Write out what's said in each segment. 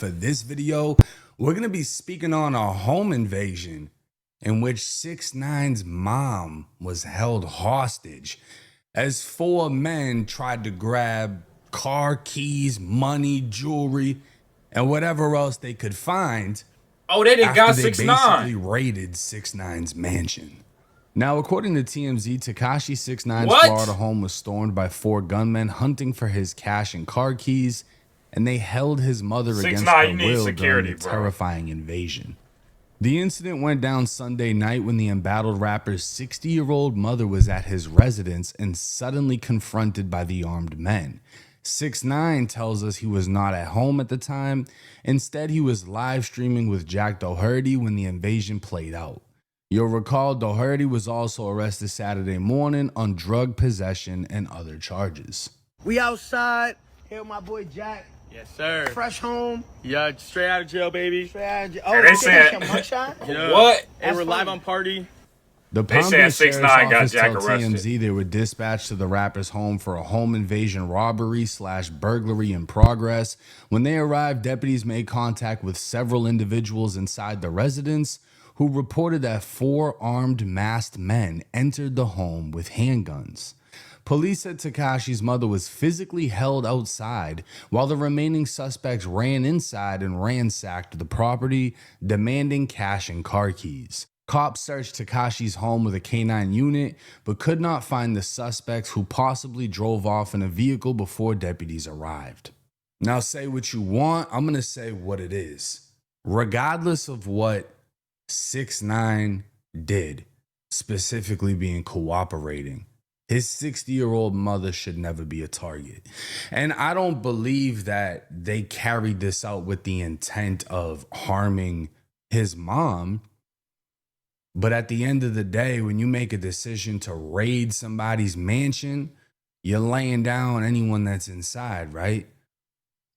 For this video, we're going to be speaking on a home invasion in which 6ix9ine's mom was held hostage as 4 men tried to grab car keys, money, jewelry, and whatever else they could find. Oh, they done got after they 6ix9ine. basically raided 6ix9ine's mansion. Now, according to TMZ, Tekashi 6ix9ine's What? Florida home was stormed by 4 gunmen hunting for his cash and car keys, and they held his mother against 6ix9ine, her you need will security, during the bro. terrifying invasion. The incident went down Sunday night when the embattled rapper's 60-year-old mother was at his residence and suddenly confronted by the armed men. 6ix9ine tells us he was not at home at the time. Instead, he was live streaming with Jack Doherty when the invasion played out. You'll recall Doherty was also arrested Saturday morning on drug possession and other charges. We outside. Here with my boy Jack. Yes, sir. Fresh home. Yeah, straight out of jail, baby. Straight out of jail. Hey, Oh, they you said- think that's your mugshot? Yeah. What? And we're That's live funny. on Party. The They Palm said Beach 6ix9ine Sheriff's got Office Jack told arrested. TMZ they were dispatched to the rapper's home for a home invasion robbery/burglary in progress. When they arrived, deputies made contact with several individuals inside the residence who reported that 4 armed masked men entered the home with handguns. Police said Tekashi's mother was physically held outside while the remaining suspects ran inside and ransacked the property, demanding cash and car keys. Cops searched Tekashi's home with a K9 unit, but could not find the suspects who possibly drove off in a vehicle before deputies arrived. Now, say what you want, I'm going to say what it is. Regardless of what 6ix9ine did, specifically being cooperating, his 60-year-old mother should never be a target. And I don't believe that they carried this out with the intent of harming his mom. But at the end of the day, when you make a decision to raid somebody's mansion, you're laying down anyone that's inside, right?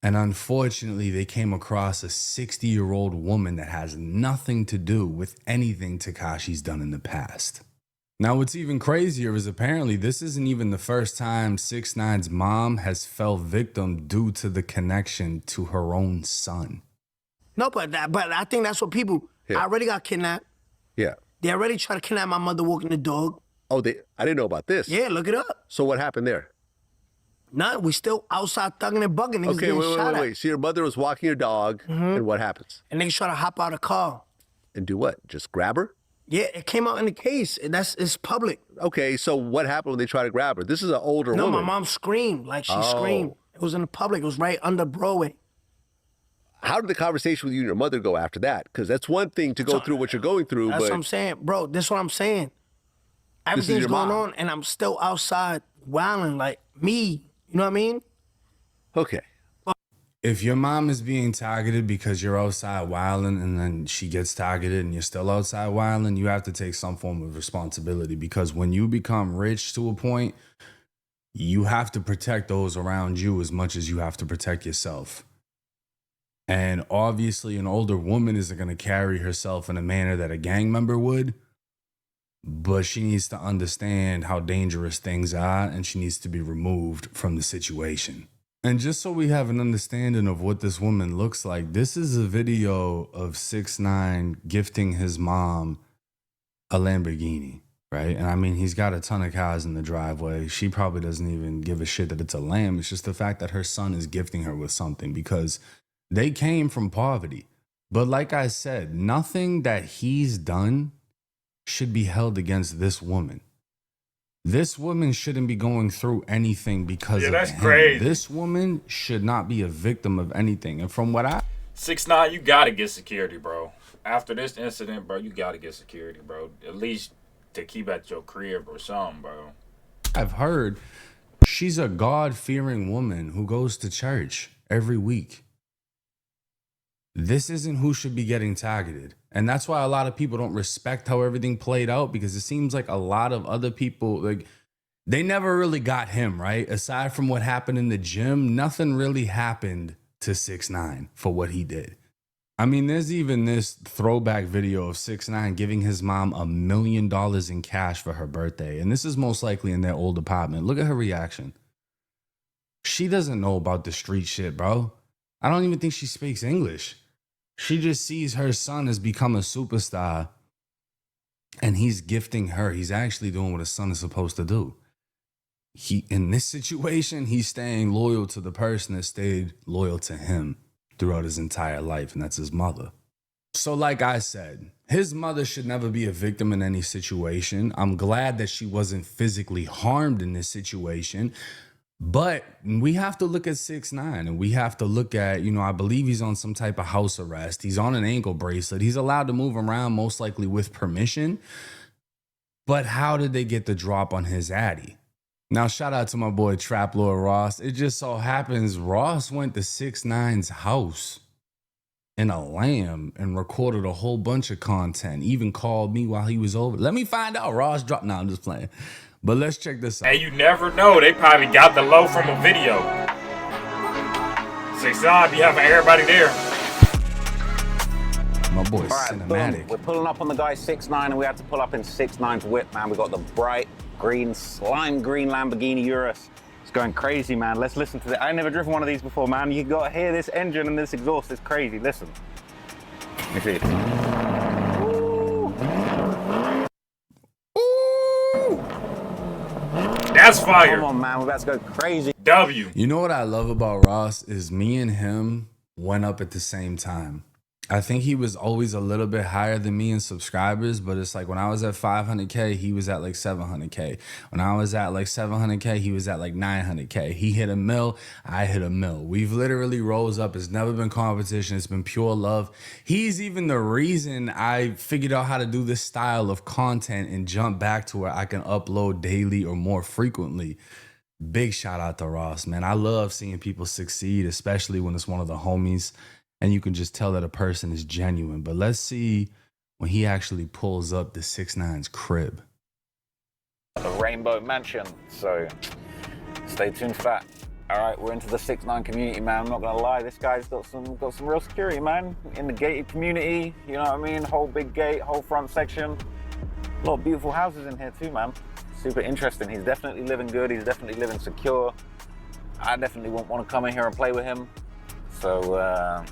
And unfortunately, they came across a 60-year-old woman that has nothing to do with anything Tekashi's done in the past. Now, what's even crazier is apparently this isn't even the first time 6ix9ine's mom has fell victim due to the connection to her own son. No, but I think that's what people. Yeah. I already got kidnapped. Yeah. They already tried to kidnap my mother walking the dog. Oh, I didn't know about this. Yeah, look it up. So what happened there? None. We still outside thugging and bugging. Niggas Okay, getting shot at. wait. So your mother was walking your dog, and what happens? And niggas try to hop out of the car. And do what? Just grab her? Yeah, it came out in the case. It's public. Okay, so what happened when they try to grab her? This is an older No, woman. my mom screamed. Like, she Oh. screamed. It was in the public. It was right under Broadway. How did the conversation with you and your mother go after that? Because that's one thing to go through what you're going through, That's but what I'm saying. Bro, this is what I'm saying. is Everything's your going mom. on, and I'm still outside wilding like me. You know what I mean? okay. If your mom is being targeted because you're outside wilding and then she gets targeted and you're still outside wilding, you have to take some form of responsibility, because when you become rich to a point, you have to protect those around you as much as you have to protect yourself. And obviously an older woman isn't going to carry herself in a manner that a gang member would, but she needs to understand how dangerous things are and she needs to be removed from the situation. And just so we have an understanding of what this woman looks like, this is a video of 6ix9ine gifting his mom a Lamborghini, right? And I mean, he's got a ton of cars in the driveway. She probably doesn't even give a shit that it's a Lamb. It's just the fact that her son is gifting her with something, because they came from poverty. But like I said, nothing that he's done should be held against this woman. This woman shouldn't be going through anything because of that's him. crazy. This woman should not be a victim of anything. And from what 6ix9ine, you gotta get security, bro. After this incident, bro, you gotta get security, bro. At least to keep at your crib or something, bro. I've heard, she's a God-fearing woman who goes to church every week. This isn't who should be getting targeted. And that's why a lot of people don't respect how everything played out, because it seems like a lot of other people, like, they never really got him, right? Aside from what happened in the gym, nothing really happened to 6ix9ine for what he did. I mean, there's even this throwback video of 6ix9ine giving his mom $1 million in cash for her birthday. And this is most likely in their old apartment. Look at her reaction. She doesn't know about the street shit, bro. I don't even think she speaks English. She just sees her son has become a superstar and he's gifting her. He's actually doing what a son is supposed to do. In this situation, he's staying loyal to the person that stayed loyal to him throughout his entire life, and that's his mother. So like I said, his mother should never be a victim in any situation. I'm glad that she wasn't physically harmed in this situation. But we have to look at 6ix9ine, and we have to look at, I believe he's on some type of house arrest. He's on an ankle bracelet. He's allowed to move around, most likely with permission. But how did they get the drop on his addy? Now, shout out to my boy Trap Lord Ross. It just so happens Ross went to 6ix9ine's house in a lamb and recorded a whole bunch of content. Even called me while he was over. Let me find out. Ross dropped. No, I'm just playing. But let's check this out. Hey, you never know. They probably got the low from a video. 6ix9ine be having everybody there. My boy Alright, Cinematic. boom. We're pulling up on the guy 6ix9ine, and we had to pull up in 6ix9ine's whip, man. We got the bright green, slime green Lamborghini Urus. It's going crazy, man. Let's listen to it. I never driven one of these before, man. You got to hear this engine and this exhaust. It's crazy. Listen. Let me see. That's fire. Come on, man. We're about to go crazy. W. You know what I love about Ross is me and him went up at the same time. I think he was always a little bit higher than me in subscribers, but it's like when I was at 500K, he was at like 700K. When I was at like 700K, he was at like 900K. He hit a mil, I hit a mil. We've literally rose up. It's never been competition. It's been pure love. He's even the reason I figured out how to do this style of content and jump back to where I can upload daily or more frequently. Big shout out to Ross, man. I love seeing people succeed, especially when it's one of the homies. And you can just tell that a person is genuine. But let's see when he actually pulls up the 6ix9ine's crib. The Rainbow Mansion. So stay tuned for that. All right, we're into the 6ix9ine community, man. I'm not gonna lie, this guy's got some real security, man. In the gated community, you know what I mean? Whole big gate, whole front section. A lot of beautiful houses in here too, man. Super interesting. He's definitely living good. He's definitely living secure. I definitely won't want to come in here and play with him. So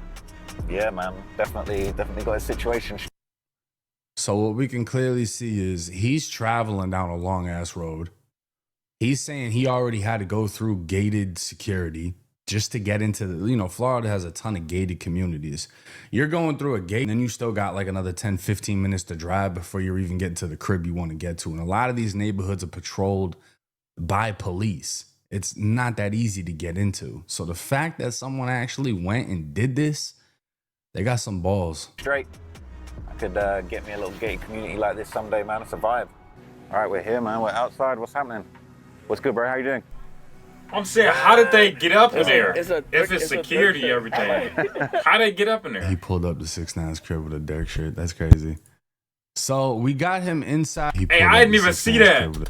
yeah, man, definitely got a situation. So what we can clearly see is he's traveling down a long ass road. He's saying he already had to go through gated security just to get into the, Florida has a ton of gated communities. You're going through a gate and then you still got like another 10, 15 minutes to drive before you're even getting to the crib you want to get to. And a lot of these neighborhoods are patrolled by police. It's not that easy to get into. So the fact that someone actually went and did this, they got some balls. Straight. I could get me a little gated community like this someday, man. It's a vibe. All right, we're here, man. We're outside. What's happening? What's good, bro? How you doing? I'm saying, how did they get up in there? it's a If it's security, everything. How they get up in there? He pulled up the 6ix9ine's crib with a Dirk shirt. That's crazy. So we got him inside. Hey, I didn't even see that.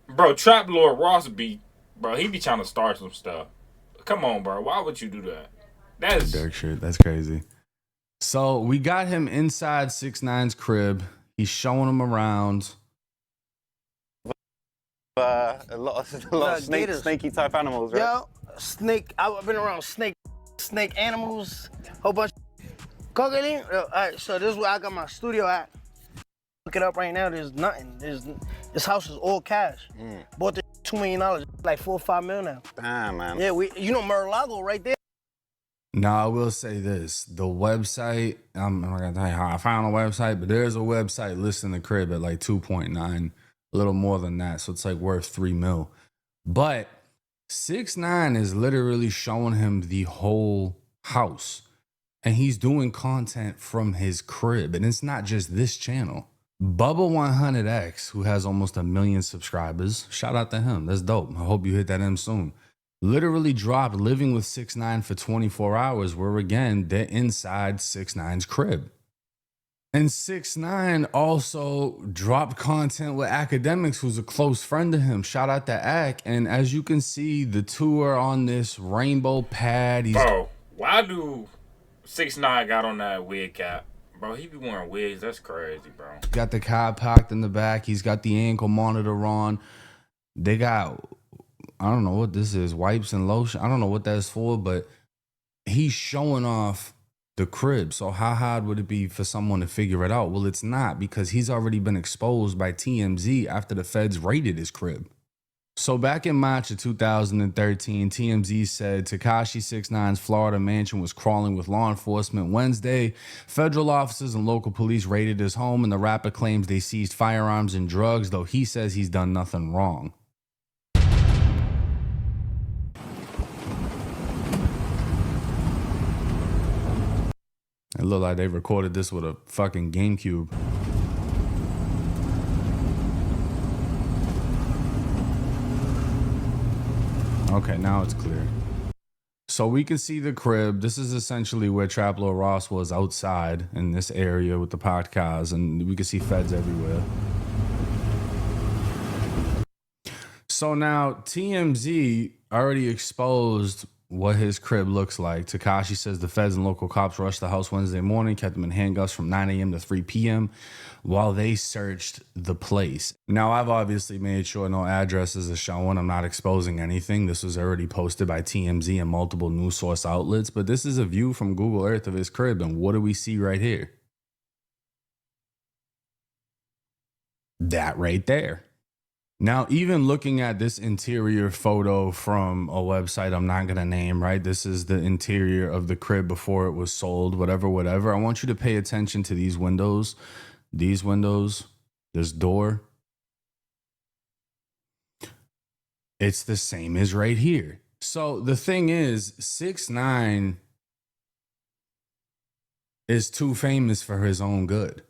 Bro, Trap Lord Ross he be trying to start some stuff. Come on, bro. Why would you do that? That's Dirk shirt. That's crazy. So we got him inside 6ix9ine's crib. He's showing him around. A lot of snaky type animals, right? Yo, snake. I've been around snake animals, whole bunch. All right, so this is where I got my studio at. Look it up right now. There's nothing. This house is all cash. Bought this $2 million, like 4 or 5 mil now. Damn, man. Yeah, Mar-a-Lago right there. Now, I will say this. The website, I'm not going to tell you how I found the website, but there's a website listing the crib at like 2.9, a little more than that. So it's like worth 3 mil. But 6ix9ine is literally showing him the whole house. And he's doing content from his crib. And it's not just this channel. Bubba100X, who has almost 1 million subscribers, shout out to him. That's dope. I hope you hit that M soon. Literally dropped Living with 6ix9ine for 24 hours, where again, they're inside 6ix9ine's crib. And 6ix9ine also dropped content with Academics, who's a close friend of him. Shout out to Ac. And as you can see, the two are on this rainbow pad. Bro, why do 6ix9ine got on that wig cap? Bro, he be wearing wigs. That's crazy, bro. Got the car packed in the back. He's got the ankle monitor on. They got, I don't know what this is, wipes and lotion. I don't know what that's for, but he's showing off the crib. So how hard would it be for someone to figure it out? Well, it's not, because he's already been exposed by TMZ after the feds raided his crib. So back in March of 2013, TMZ said Tekashi 6ix9ine's Florida mansion was crawling with law enforcement. Wednesday, federal officers and local police raided his home, and the rapper claims they seized firearms and drugs, though he says he's done nothing wrong. It looked like they recorded this with a fucking GameCube. Okay, now it's clear. So we can see the crib. This is essentially where Trap Lord Ross was, outside in this area with the parked cars, and we can see feds everywhere. So now TMZ already exposed what his crib looks like. Tekashi says the feds and local cops rushed the house Wednesday morning, kept him in handcuffs from 9 a.m. to 3 p.m. while they searched the place. Now, I've obviously made sure no addresses are showing. I'm not exposing anything. This was already posted by TMZ and multiple news source outlets, but this is a view from Google Earth of his crib, and what do we see right here? That right there. Now, even looking at this interior photo from a website I'm not going to name, right? This is the interior of the crib before it was sold, whatever. I want you to pay attention to these windows, this door. It's the same as right here. So the thing is, 6ix9ine is too famous for his own good.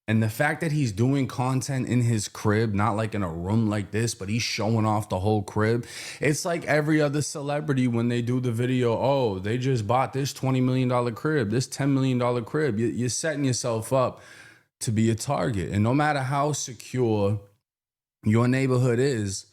And the fact that he's doing content in his crib, not like in a room like this, but he's showing off the whole crib. It's like every other celebrity when they do the video, oh, they just bought this $20 million crib, this $10 million crib. You're setting yourself up to be a target. And no matter how secure your neighborhood is,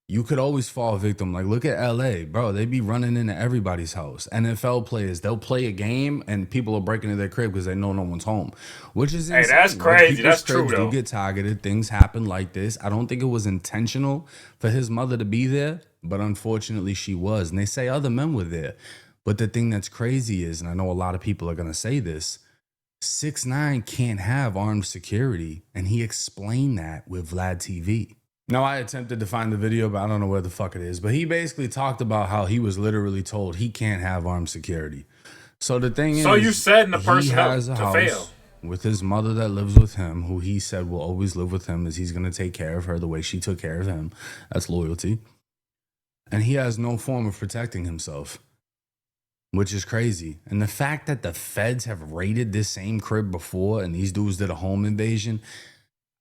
you could always fall victim. Like, look at LA, bro. They be running into everybody's house. NFL players, they'll play a game and people are breaking into their crib because they know no one's home, which is insane. Hey, that's crazy. People's That's true, cribs though. do get targeted. Things happen like this. I don't think it was intentional for his mother to be there, but unfortunately she was. And they say other men were there. But the thing that's crazy is, and I know a lot of people are going to say this, 6ix9ine can't have armed security. And he explained that with Vlad TV. Now, I attempted to find the video, but I don't know where the fuck it is. But he basically talked about how he was literally told he can't have armed security. So the thing is, So you setting the he person up has a to house fail. with his mother that lives with him, who he said will always live with him, as he's going to take care of her the way she took care of him. That's loyalty. And he has no form of protecting himself, which is crazy. And the fact that the feds have raided this same crib before and these dudes did a home invasion,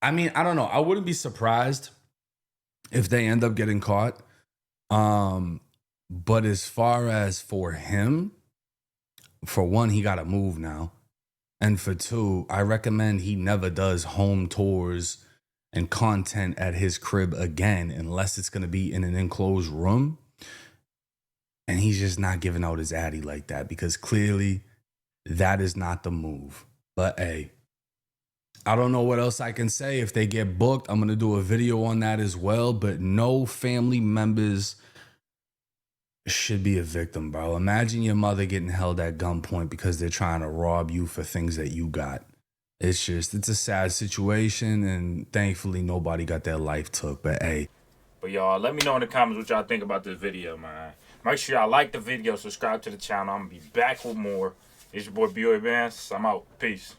I mean, I don't know. I wouldn't be surprised if they end up getting caught. But as far as for him, for one, he got to move now. And for two, I recommend he never does home tours and content at his crib again, unless it's going to be in an enclosed room. And he's just not giving out his addy like that, because clearly that is not the move. But hey, I don't know what else I can say. If they get booked, I'm going to do a video on that as well. But no family members should be a victim, bro. Imagine your mother getting held at gunpoint because they're trying to rob you for things that you got. It's a sad situation, and thankfully nobody got their life took. But hey. But y'all, let me know in the comments what y'all think about this video, man. Make sure y'all like the video, subscribe to the channel. I'm going to be back with more. It's your boy B.O.A. Vance. I'm out. Peace.